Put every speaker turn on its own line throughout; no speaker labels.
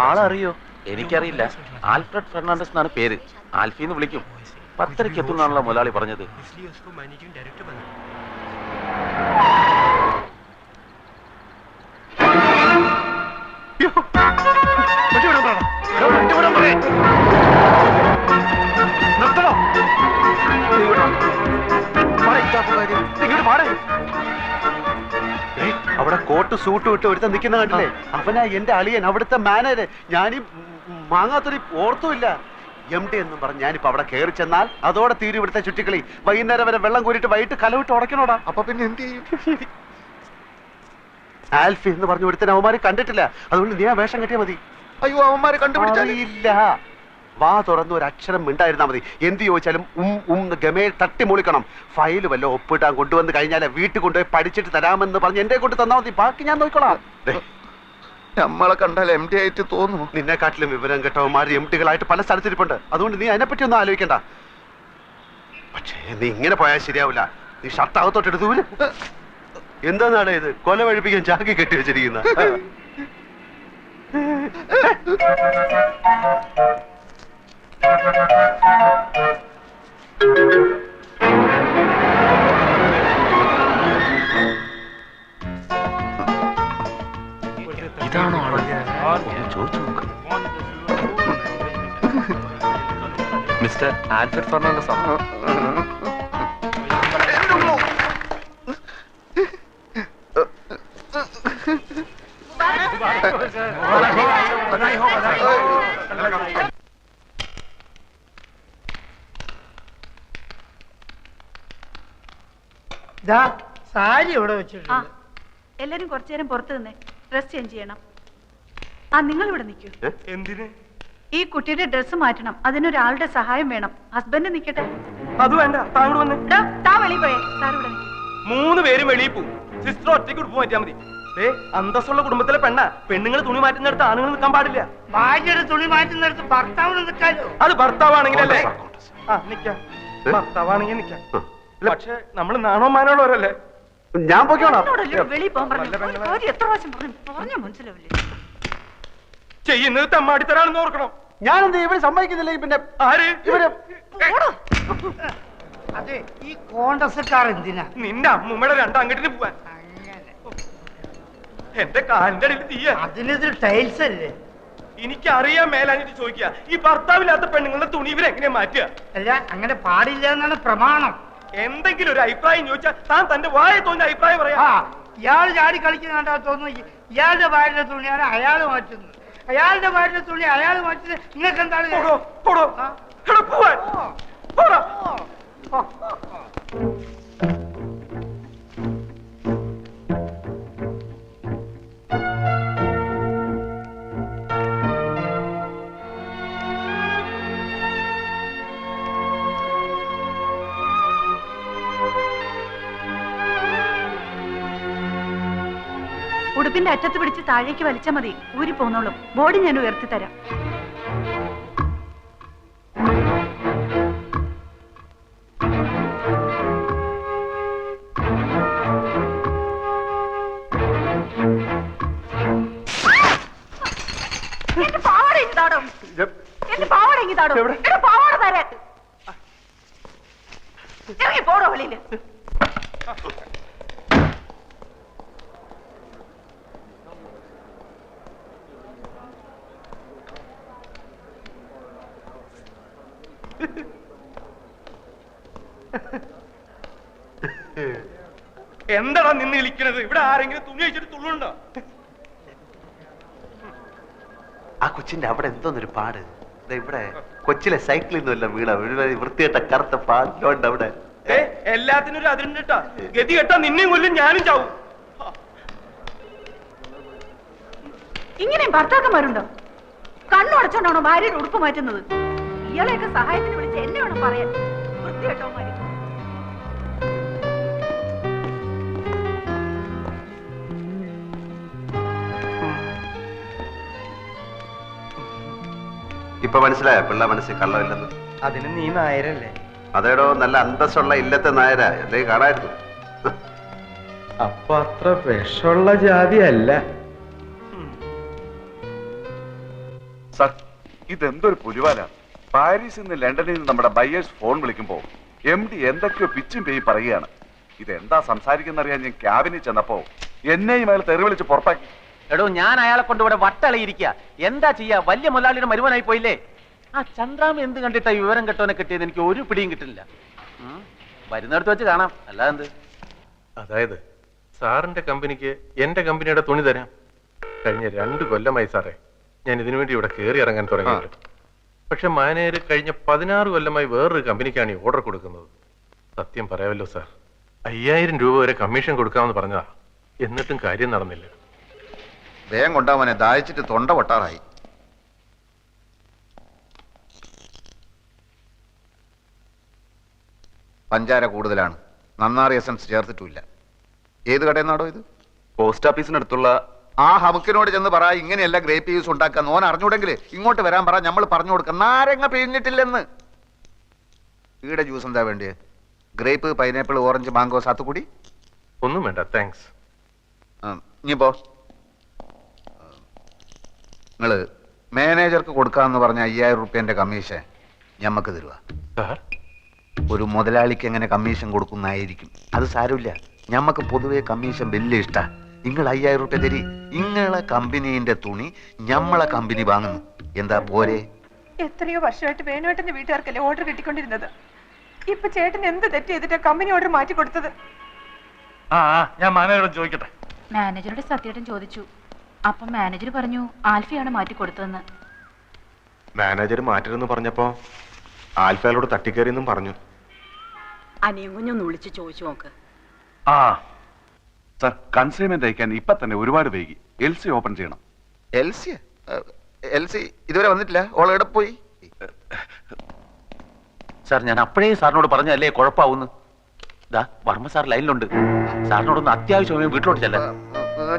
ആളറിയോ? എനിക്കറിയില്ല. Alfred Fernandez എന്നാണ് പേര്. ആൽഫിന്ന് വിളിക്കും. 10:30 എത്തുന്നാണല്ലോ മുതലാളി പറഞ്ഞത്.
അവിടെ കോട്ട് സൂട്ട് വിട്ട് ഒരുത്ത നിൽക്കുന്ന കണ്ടില്ലേ? അവനാ എന്റെ അളിയൻ, അവിടുത്തെ മാനേജർ. ഞാനീ മാങ്ങാത്തൊരു ഓർത്തുമില്ല. MD എന്നും പറഞ്ഞ് ഞാനിപ്പോ അവിടെ കയറി ചെന്നാൽ അതോടെ തീരും ഇവിടുത്തെ ചുറ്റിക്കളി. വൈകുന്നേരം വരെ വെള്ളം കോരിട്ട് വൈകിട്ട് കലവിട്ട് ഉടക്കണോടാ. അപ്പൊ പിന്നെ എന്ത് ചെയ്യും? ആൽഫി എന്ന് പറഞ്ഞ ഒരുത്തൻ അവന്മാര് കണ്ടിട്ടില്ല. അതുകൊണ്ട് നീ ആ വേഷം കെട്ടിയാ മതി.
അയ്യോ, അവന്മാരെ കണ്ടുപിടിച്ചില്ല.
വാ തുറന്ന് ഒരു അക്ഷരം മിണ്ടായിരുന്നാ മതി. എന്ത് ചോദിച്ചാലും ഗമേ തട്ടി മുളിക്കണം. ഫയല് വല്ല ഒപ്പിട്ടാൻ കൊണ്ടുവന്ന് കഴിഞ്ഞാൽ വീട്ടിൽ കൊണ്ടുപോയി പഠിച്ചിട്ട് തരാമെന്ന് പറഞ്ഞ് എന്റെ കൊണ്ട് തന്നാ മതി. ബാക്കി ഞാൻ നോക്കിക്കോളാം.
നമ്മളെ കണ്ടാൽ MD ആയിട്ട് തോന്നുന്നു.
നിന്നെക്കാട്ടിലും വിവരം കേട്ടവന്മാർ MDകളായിട്ട് പല സ്ഥലത്തിരിപ്പുണ്ട്. അതുകൊണ്ട് നീ അതിനെപ്പറ്റി ഒന്നും ആലോചിക്കണ്ട. പക്ഷേ നീ ഇങ്ങനെ പോയാൽ ശരിയാവില്ല. നീ ഷർട്ട് അകത്തോട്ട് എടുത്തു. എന്താന്നാണ് ഇത്? കൊല വഴിപ്പിക്കാൻ ചാക്കി കെട്ടി വെച്ചിരിക്കുന്ന.
ഇതാണോ ആള്? ചോദിച്ചു നോക്ക്. മിസ്റ്റർ ആൽഫ്രഡ് ഫെർണാണ്ടസ് ആണ്.
സാരി ഇവിടെ വെച്ചിട്ടുണ്ട്.
എല്ലാരും കുറച്ചു നേരം പുറത്തു നിന്നേ, ഡ്രസ് ചേഞ്ച് ചെയ്യണം. നിങ്ങൾ ഇവിടെ നിൽക്കൂ.
എന്തിന്?
ഈ കുട്ടിയുടെ ഡ്രസ്സ് മാറ്റണം. അതിനൊരാളുടെ സഹായം വേണം. ഹസ്ബൻഡ് നിൽക്കട്ടെ.
അത് വേണ്ട, താങ്കൾ വന്ന്.
താ വെളിയിൽ പോയേ. സാർ ഇവിടെ നിൽക്കും.
3 പേരും വെളിയിൽ പോവും. സിസ്റ്റർ ഒറ്റയ്ക്ക് ഉടുപ്പ് മാറ്റിയാൽ മതി. അന്തസ്സുള്ള കുടുംബത്തിലെ പെണ്ണുങ്ങൾ തുണി മാറ്റുന്നിടത്ത് ആണുങ്ങൾ നിൽക്കാൻ പാടില്ല.
ഭാര്യയുടെ തുണി മാറ്റുന്നിടത്ത് ഭർത്താവിന് നിൽക്കാലോ?
അത് ഭർത്താവാണെങ്കിലല്ലേ? നിക്കാം. ഭർത്താവാണെങ്കിൽ നിക്കാം. പക്ഷെ നമ്മൾ നാണോ മാനോളവരല്ലേ?
ഞാൻ പോയിക്കോളാം.
വെളിയിൽ പോകാൻ പറഞ്ഞു. എത്ര പ്രാവശ്യം പറഞ്ഞ മനസ്സിലാവില്ലേ?
ചെയ്യുന്നത് തെമ്മാടിത്തരാണെന്ന് ഓർക്കണം.
ഞാനെന്ത് ഇവിടെ സമ്മതിക്കുന്നില്ല. പിന്നെ
ആര്? ഇവര്.
അതെ, ഈ കോൺഗ്രസ്സുകാർ എന്തിനാ?
നിന്റെ അമ്മൂമ്മയുടെ 2 അങ്കട്ടിന് പോവാൻ. എന്റെ കാലിന്റെ അടിയിൽ തീയ.
അതിനിത് ടൈൽസ് അല്ലേ?
എനിക്കറിയാൻ മേലാഞ്ഞിട്ട് ചോദിക്കുക, ഈ ഭർത്താവില്ലാത്ത പെണ്ണുങ്ങളുടെ തുണി ഇവരെങ്ങനെയാ മാറ്റുക?
അല്ല, അങ്ങനെ പാടില്ല എന്നാണ് പ്രമാണം.
എന്തെങ്കിലും ഒരു അഭിപ്രായം ചോദിച്ചാൽ താൻ തന്റെ വായ തോന്നിയ അഭിപ്രായം പറയാ.
ഇയാൾ ചാടി കളിക്കുന്നുണ്ടാ തോന്നുന്നു. ഇയാളുടെ ഭാര്യയുടെ തുണിയാണ് അയാൾ മാറ്റുന്നത്. അയാളുടെ ഭാര്യയുടെ തുണി അയാൾ മാറ്റുന്നത്. നിങ്ങൾക്ക് എന്താണ്?
ഉടുപ്പിന്റെ അറ്റത്ത് പിടിച്ച് താഴേക്ക് വലിച്ചാൽ മതി. ഊരി പോന്നോളും. ബോഡി ഞാൻ ഉയർത്തി തരാം. എന്റെ പാവാട ഇങ്ങതാടോ. എന്റെ പാവാട ഇങ്ങതാടോ. എന്റെ പാവാട തരാൻ. ഇറങ്ങി പോടോ വെളിയില്.
എന്താടാ നിന്ന് വിളിക്കണത്? ഇവിടെ ആരെങ്കിലും തുണി വെച്ചിട്ട് തുള്ളുണ്ടോ?
ആ കൊച്ചിന്റെ അവിടെ എന്തോന്നൊരു പാട്. ഇവിടെ കൊച്ചിലെ സൈക്കിളിൽ നിന്നല്ല വീണ വൃത്തികെട്ട കറുത്ത പാടിലോണ്ട് അവിടെ.
എല്ലാത്തിനും ഒരു അതിരുണ്ട് കേട്ടാ. ഗതി കേട്ടാ നിന്നെയും കൊല്ലും, ഞാനും ചാവും.
ഇങ്ങനെയും ഭർത്താക്കന്മാരുണ്ടോ? കണ്ണുടച്ചോണ്ടാണോ ഭാര്യയുടെ ഉടുപ്പ് മാറ്റുന്നത്? ഇയാളെയൊക്കെ സഹായത്തിന് വിളിച്ച് എന്നെ വേണം പറയാൻ. വൃത്തികെട്ടവന്മാര്.
ഇപ്പൊ മനസ്സിലായ പിള്ള മനസ്സിൽ കള്ളമില്ലെന്ന്?
അതിന് നീ നായരല്ലേ?
അതേടോ, നല്ല അന്തസ്സുള്ള ഇല്ലത്തെ നായര അല്ലേ കാണായിരുന്നു.
അപ്പൊ അത്ര വിഷമുള്ള ജാതി അല്ല.
സർ, ഇതെന്തൊരു പുലിവാല. പാരീസിൽ നിന്ന് ലണ്ടനിൽ നിന്ന് നമ്മുടെ ബയേഴ്സ് ഫോൺ വിളിക്കുമ്പോൾ MD എന്തൊക്കെയോ പിച്ചും പേയി പറയുകയാണ്. ഇതെന്താ സംസാരിക്കുന്നറിയാൻ ഞാൻ ക്യാബിനിൽ ചെന്നപ്പോ എന്നെയും അയാൾ തെറി വിളിച്ച് പുറത്താക്കി.
എടോ, ഞാൻ അയാളെ കൊണ്ട് ഇവിടെ വട്ടളയിരിക്കുക. എന്താ ചെയ്യാ, വലിയ മുതലാളിയുടെ മരുവനായി പോയില്ലേ. ആ ചന്ദ്രാമ എന്ത് കണ്ടിട്ടാ വിവരം കെട്ടോനെ കിട്ടിയത് എനിക്ക് ഒരു പിടിയും കിട്ടില്ല. വരുന്നിടത്ത് വെച്ച് കാണാം, അല്ലാതെന്ത്.
അതായത് സാറിന്റെ കമ്പനിക്ക് എന്റെ കമ്പനിയുടെ തുണി തരാം. കഴിഞ്ഞ 2 കൊല്ലമായി സാറേ ഞാൻ ഇതിനു വേണ്ടി ഇവിടെ കയറി ഇറങ്ങാൻ തുടങ്ങിയിട്ട്. പക്ഷെ മാനേജർ കഴിഞ്ഞ 16 കൊല്ലമായി വേറൊരു കമ്പനിക്കാണ് ഈ ഓർഡർ കൊടുക്കുന്നത്. സത്യം പറയാമല്ലോ സാർ, 5000 രൂപ വരെ കമ്മീഷൻ കൊടുക്കാമെന്ന് പറഞ്ഞതാ. എന്നിട്ടും കാര്യം നടന്നില്ല.
വേഗം കൊണ്ടാവനെ, ദാഹിച്ചിട്ട് തൊണ്ട പൊട്ടാറായി. പഞ്ചാര കൂടുതലാണ്, നന്നാറി എസൻസ് ചേർത്തിട്ടില്ല. ഏത് കടയിൽ നിന്നാടോ ഇത്?
പോസ്റ്റ് ഓഫീസിനടുത്തുള്ള
ആ ഹമുക്കിനോട് ചെന്ന് പറ, ഇങ്ങനെയല്ല ഗ്രേപ്പ് ജ്യൂസ് ഉണ്ടാക്കാൻ. ഓൻ അറിഞ്ഞൂടെങ്കിൽ ഇങ്ങോട്ട് വരാൻ പറ, നമ്മൾ പറഞ്ഞു കൊടുക്കാം. നാരങ്ങ പിഴിഞ്ഞിട്ടില്ലെന്ന്. ഈടെ ജ്യൂസ് എന്താ വേണ്ടിയത്? Grape, pineapple, orange, mango, sathukudi?
ഒന്നും വേണ്ട, താങ്ക്സ്.
ഇനിയിപ്പോ നിങ്ങള് മാനേജർക്ക് കൊടുക്കാന്ന് പറഞ്ഞ 5000 റുപ്യന്റെ കമ്മീഷൻ ഞമ്മക്ക് തരുക.
സാർ,
ഒരു മുതലാളിക്ക് എങ്ങനെ കമ്മീഷൻ കൊടുക്കുന്നതായിരിക്കും. അത് സാരമില്ല, ഞമ്മക്ക് പൊതുവെ കമ്മീഷൻ വലിയ ഇഷ്ടാ. നിങ്ങൾ 5000 റുപ്യ തരി. നിങ്ങളെ കമ്പനീന്റെ തുണി ഞമ്മളെ കമ്പനി വാങ്ങുന്നു. എന്താ പോരെ?
എത്രയോ വർഷമായിട്ട് വേണുവേട്ടന്റെ വീട്ടുകാർക്കല്ലേ ഓർഡർ കിട്ടിക്കൊണ്ടിരുന്നത്. ഇപ്പൊ ചേട്ടൻ എന്ത് തെറ്റ് ചെയ്തിട്ടാ കമ്പനി ഓർഡർ മാറ്റി കൊടുത്തത്?
ഞാൻ മാനേജരോട് ചോദിക്കട്ടെ.
മാനേജറുടെ സത്യേട്ടൻ ചോദിച്ചു. അപ്പൊ മാനേജർ പറഞ്ഞു ആൽഫിയാണ് മാറ്റി കൊടുത്തതെന്ന്.
മാനേജർ മാറ്റരുന്ന് പറഞ്ഞപ്പോ ആൽഫയോട് തട്ടിക്കേറിയെന്നും പറഞ്ഞു.
അനിയും കുഞ്ഞൊന്ന് വിളിച്ച് ചോദിച്ചു നോക്ക്.
സർ, കൺസൈൻമെന്റ് അയക്കാൻ ഇപ്പൊ തന്നെ ഒരുപാട് വൈകി. LC ഓപ്പൺ ചെയ്യണം.
എൽസി ഇതുവരെ വന്നിട്ടില്ല. ഓൾ എവിടെ പോയി?
സാർ, ഞാൻ അപ്പോഴേ സാറിനോട് പറഞ്ഞല്ലേ കുഴപ്പമാവുന്നു. ഇതാ വർമ്മ സാർ ലൈനിലുണ്ട്. സാറിനോടൊന്ന് അത്യാവശ്യമായി വീട്ടിലോട്ട് ചെല്ലാൻ.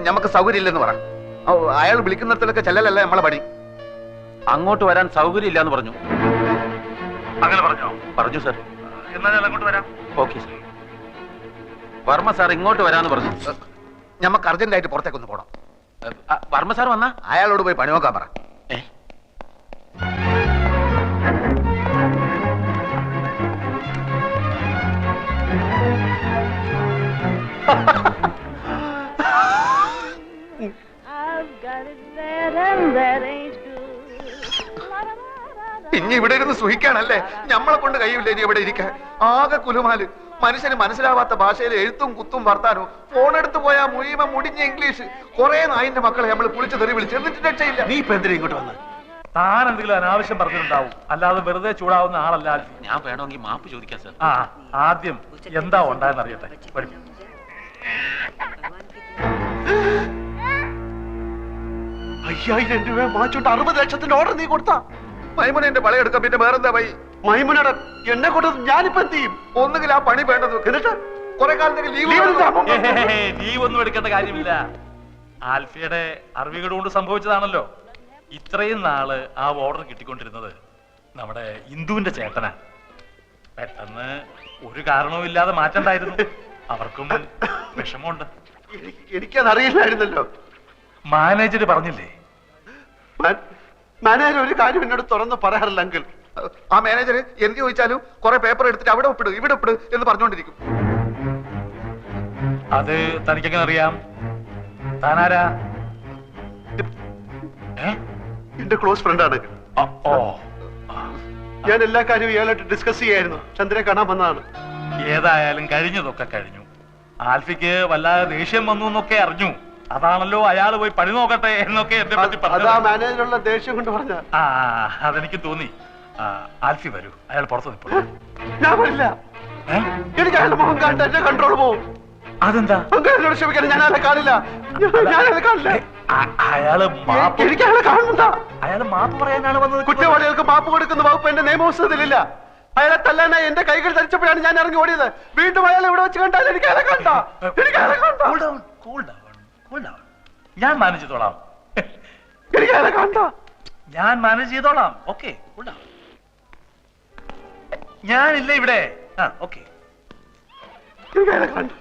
ഞമ്മക്ക് സൗകര്യം ഇല്ലെന്ന് പറ. അയാൾ വിളിക്കുന്നിടത്തൊക്കെ ചെല്ലലല്ലേ നമ്മളെ പണി.
അങ്ങോട്ട് വരാൻ സൗകര്യം ഇല്ലാന്ന് പറഞ്ഞു.
അങ്ങനെ പറഞ്ഞോ?
പറഞ്ഞു സാർ.
എന്നാ ഞാൻ അങ്ങോട്ട് വരാം.
Okay sir. വർമ്മ സാർ ഇങ്ങോട്ട് വരാന്ന് പറഞ്ഞു.
ഞമ്മക്ക് അർജന്റായിട്ട് പുറത്തേക്കൊന്ന് പോണം.
വർമ്മ സാർ വന്നാ
അയാളോട് പോയി പണി നോക്കാൻ പറ. ഇനി ഇവിടെ ഇരുന്ന് സുഖിക്കാണല്ലേ? ഞമ്മളെ കൊണ്ട് കഴിയില്ല ഇനി ഇവിടെ ഇരിക്കാൻ. ആകെ കുലുമാല്. മനുഷ്യന് മനസ്സിലാവാത്ത ഭാഷയിൽ എഴുത്തും കുത്തും വർത്താനോ. ഫോണെടുത്ത് പോയാ മുഴുവൻ മുടിഞ്ഞ ഇംഗ്ലീഷ്. കുറെ നായിന്റെ മക്കളെ നമ്മൾ പുളിച്ച് തെറി വിളിച്ച് എന്നിട്ട് രക്ഷയില്ല.
നീ ഇപ്പൊ എന്തിനാ ഇങ്ങോട്ട് വന്ന്?
താൻ എന്തെങ്കിലും അനാവശ്യം പറഞ്ഞിട്ടുണ്ടാവും, അല്ലാതെ വെറുതെ ചൂടാവുന്ന ആളല്ല.
ഞാൻ വേണമെങ്കിൽ മാപ്പ് ചോദിക്കാം സാർ.
ആദ്യം എന്താ ഉണ്ടായെന്ന് അറിയട്ടെ. വരും.
5000 രൂപ വാങ്ങിച്ചോണ്ട് 60 ലക്ഷത്തിന്റെ ഓർഡർ നീ കൊടുത്താ?
മൈമുന എന്റെ പളയെടുക്കാം. പിന്നെ വേറെന്താ വൈ?
മൈമുനയുടെ എന്നെ കൊണ്ട് ഞാനിപ്പോ എന്ത് ചെയ്യും?
ഒന്നുകിൽ ആ പണി വേണ്ടത്, എന്നിട്ട് കുറെ കാലത്തേക്ക് ലീവ്
ലീവ് ഒന്നും എടുക്കേണ്ട കാര്യമില്ല. ആൽഫിയുടെ അറിവുകൾ കൊണ്ട് സംഭവിച്ചതാണല്ലോ. ഇത്രയും നാള് ആ ഓർഡർ കിട്ടിക്കൊണ്ടിരുന്നത് നമ്മുടെ ഇന്ദുവിന്റെ ചേട്ടനാ. പെട്ടെന്ന് ഒരു കാരണവും ഇല്ലാതെ മാറ്റണ്ടായിരുന്നു. അവർക്കും വിഷമമുണ്ട്.
എനിക്കത് അറിയില്ലായിരുന്നല്ലോ.
മാനേജർ പറഞ്ഞില്ലേ?
മാനേജർ ഒരു കാര്യം എന്നോട് തുറന്ന് പറയാറില്ല അങ്കിൾ.
ആ മാനേജർ എന്ത് ചോദിച്ചാലും കുറെ പേപ്പർ എടുത്തിട്ട് അവിടെ ഒപ്പിട് ഇവിടെ ഒപ്പിട് എന്ന് പറഞ്ഞുകൊണ്ടിരിക്കും.
അത് തനിക്കെങ്ങനെ അറിയാം? താനാരാ?
എന്റെ ക്ലോസ് ഫ്രണ്ടാണ്. ഞാൻ എല്ലാ കാര്യവും ഇയാളായിട്ട് ഡിസ്കസ് ചെയ്യായിരുന്നു. ചന്ദ്രനെ കാണാൻ വന്നതാണ്.
ഏതായാലും കഴിഞ്ഞതൊക്കെ കഴിഞ്ഞു. ആൽഫിക്ക് വല്ലാതെ ദേഷ്യം വന്നു എന്നൊക്കെ അറിഞ്ഞു. അതാണല്ലോ അയാൾ പോയി പണി നോക്കട്ടെ എന്നൊക്കെ എന്നെ പറ്റി പറഞ്ഞു.
മാനേജറുള്ള ദേഷ്യം കൊണ്ട് പറഞ്ഞ.
അതെനിക്ക് തോന്നി. ആൽഫി വരൂ, അയാൾ പുറത്ത് നിൽപ്പുള്ളൂ.
ഞാൻ വരില്ല. എനിക്ക് അയാളുടെ മുഖം കണ്ട് എന്റെ കൺട്രോൾ പോവും.
അതെന്താ?
എന്നോട് ക്ഷമിക്കണം, ഞാൻ അയാളെ കാണില്ല. ഞാനയാളെ കാണില്ല. എനിക്ക് അയാളെ കാണണ്ട.
അയാൾ മാപ്പ് പറയാനാണ് വന്നത്.
കുറ്റവാളികൾക്ക് മാപ്പ് കൊടുക്കുന്ന വകുപ്പ് എന്റെ നിയമപുസ്തകത്തിലില്ല. അയാളെ തല്ലാനായി എന്റെ കൈകൾ ധരിച്ചപ്പോഴാണ് ഞാൻ ഇറങ്ങി ഓടിയത്. വീണ്ടും അയാളെ ഇവിടെ വെച്ച് കണ്ടാൽ എനിക്ക് അയാളെ കണ്ട.
ഞാൻ മാനേജ് ചെയ്തോളാം.
എനിക്ക് അയാളെ കണ്ട.
ഞാൻ മാനേജ് ചെയ്തോളാം. ഓക്കെ, ഞാനില്ല ഇവിടെ. ഓക്കെ,
എനിക്ക് അയാളെ കണ്ട.